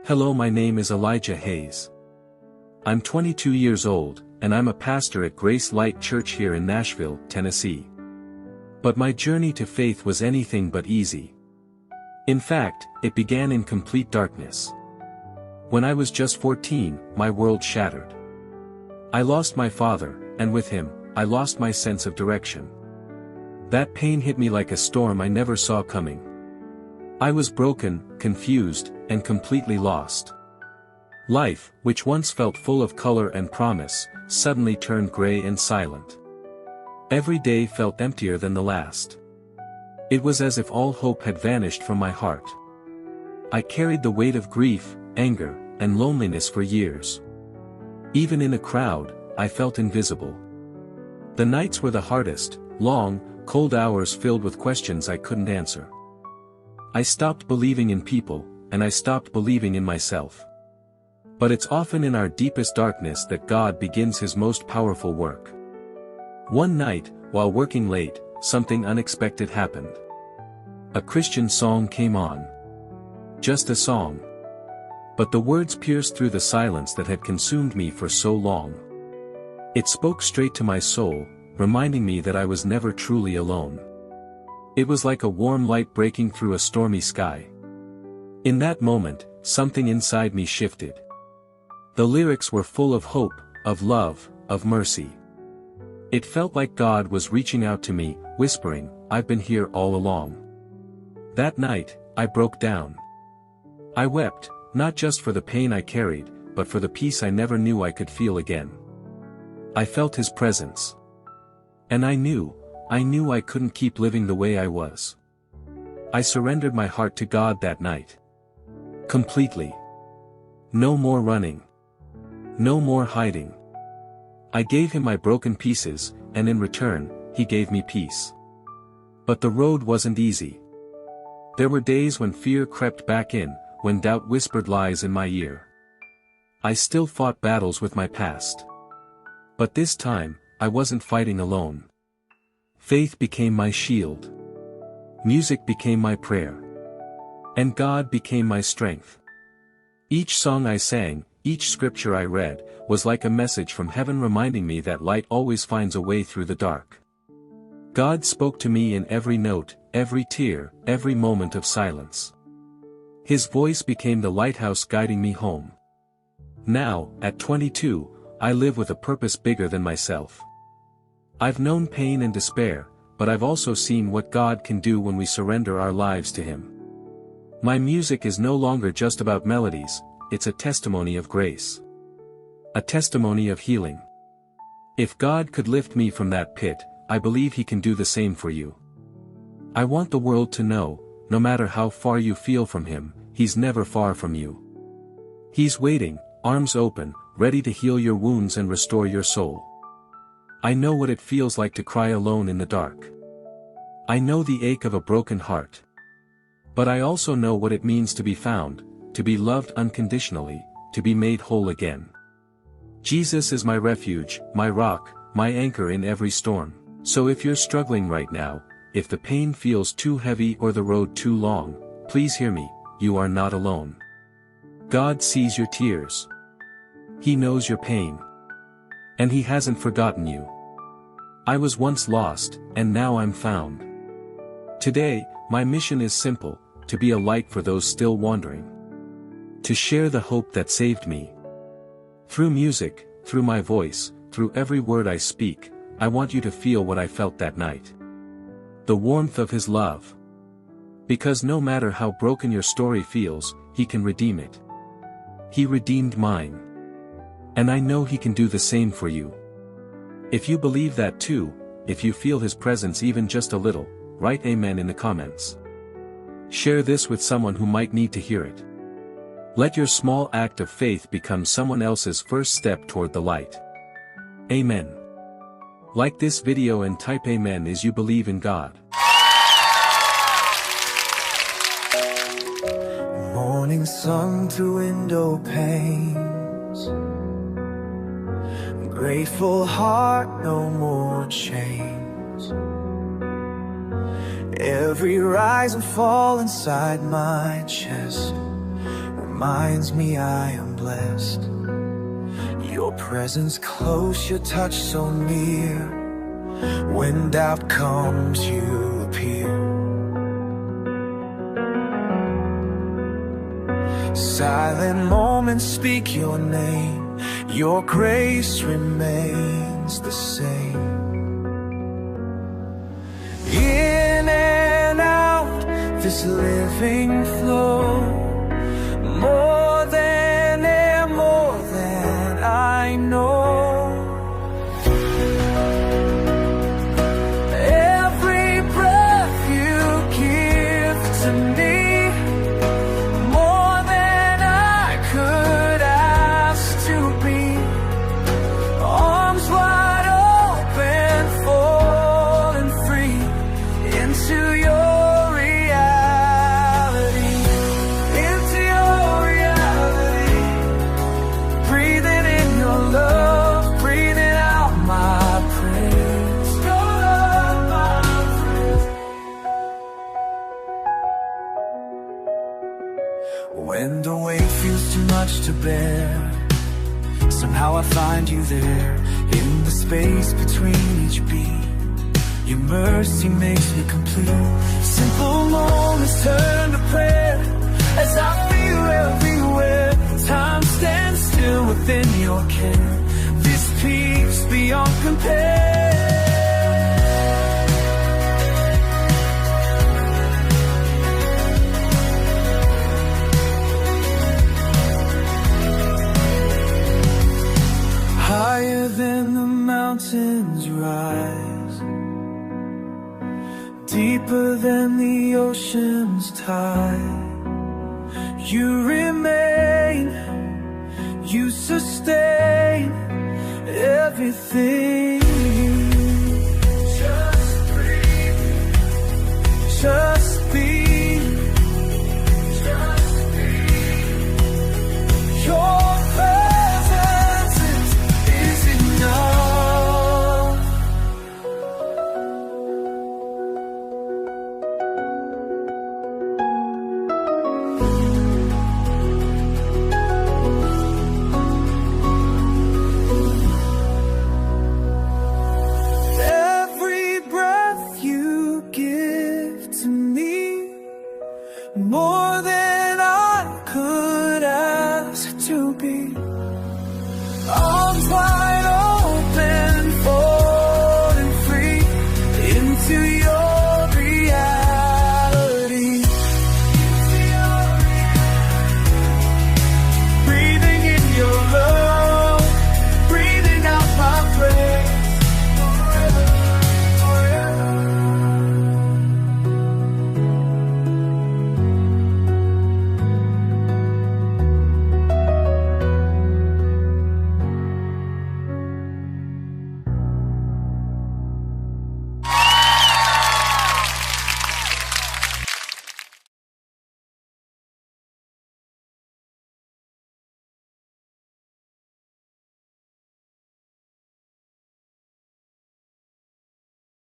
Hello, my name is Elijah Hayes. I'm 22 years old, and I'm a pastor at Grace Light Church here in Nashville, Tennessee. But my journey to faith was anything but easy. In fact, it began in complete darkness. When I was just 14, my world shattered. I lost my father, and with him, I lost my sense of direction. That pain hit me like a storm I never saw coming. I was broken, confused, and completely lost. Life, which once felt full of color and promise, suddenly turned gray and silent. Every day felt emptier than the last. It was as if all hope had vanished from my heart. I carried the weight of grief, anger, and loneliness for years. Even in a crowd, I felt invisible. The nights were the hardest, long, cold hours filled with questions I couldn't answer. I stopped believing in people, and I stopped believing in myself. But it's often in our deepest darkness that God begins His most powerful work. One night, while working late, something unexpected happened. A Christian song came on. Just a song. But the words pierced through the silence that had consumed me for so long. It spoke straight to my soul, reminding me that I was never truly alone. It was like a warm light breaking through a stormy sky. In that moment, something inside me shifted. The lyrics were full of hope, of love, of mercy. It felt like God was reaching out to me, whispering, "I've been here all along." That night, I broke down. I wept, not just for the pain I carried, but for the peace I never knew I could feel again. I felt His presence. And I knew I couldn't keep living the way I was. I surrendered my heart to God that night. Completely. No more running. No more hiding. I gave Him my broken pieces, and in return, He gave me peace. But the road wasn't easy. There were days when fear crept back in, when doubt whispered lies in my ear. I still fought battles with my past. But this time, I wasn't fighting alone. Faith became my shield. Music became my prayer. And God became my strength. Each song I sang, each scripture I read, was like a message from heaven reminding me that light always finds a way through the dark. God spoke to me in every note, every tear, every moment of silence. His voice became the lighthouse guiding me home. Now, at 22, I live with a purpose bigger than myself. I've known pain and despair, but I've also seen what God can do when we surrender our lives to Him. My music is no longer just about melodies, it's a testimony of grace. A testimony of healing. If God could lift me from that pit, I believe He can do the same for you. I want the world to know, no matter how far you feel from Him, He's never far from you. He's waiting, arms open, ready to heal your wounds and restore your soul. I know what it feels like to cry alone in the dark. I know the ache of a broken heart. But I also know what it means to be found, to be loved unconditionally, to be made whole again. Jesus is my refuge, my rock, my anchor in every storm. So if you're struggling right now, if the pain feels too heavy or the road too long, please hear me, you are not alone. God sees your tears. He knows your pain. And He hasn't forgotten you. I was once lost, and now I'm found. Today, my mission is simple, to be a light for those still wandering. To share the hope that saved me. Through music, through my voice, through every word I speak, I want you to feel what I felt that night. The warmth of His love. Because no matter how broken your story feels, He can redeem it. He redeemed mine. And I know He can do the same for you. If you believe that too, if you feel His presence even just a little, write Amen in the comments. Share this with someone who might need to hear it. Let your small act of faith become someone else's first step toward the light. Amen. Like this video and type Amen as you believe in God. Morning sun through window panes, grateful heart, no more chains. Every rise and fall inside my chest reminds me I am blessed. Your presence close, your touch so near. When doubt comes, you appear. Silent moments speak your name. Your grace remains the same. In and out, this living flow, more than air, more than I know. Every breath you give to me, more than I could ask to be. Arms wide open, falling free into your reality, into your reality. Breathing in your love, breathing out my praise. Your love, my praise. When the weight feels too much to bear, somehow I find you there, in the space between each beat. Your mercy makes me complete. Simple moments turn to prayer as I feel everywhere. Time stands still within your care. This peace beyond compare. Higher than the mountains rise, deeper than the ocean's tide. You remain, you sustain everything. Just breathe, just be, just be. Your presence is enough. Every breath you give to me, more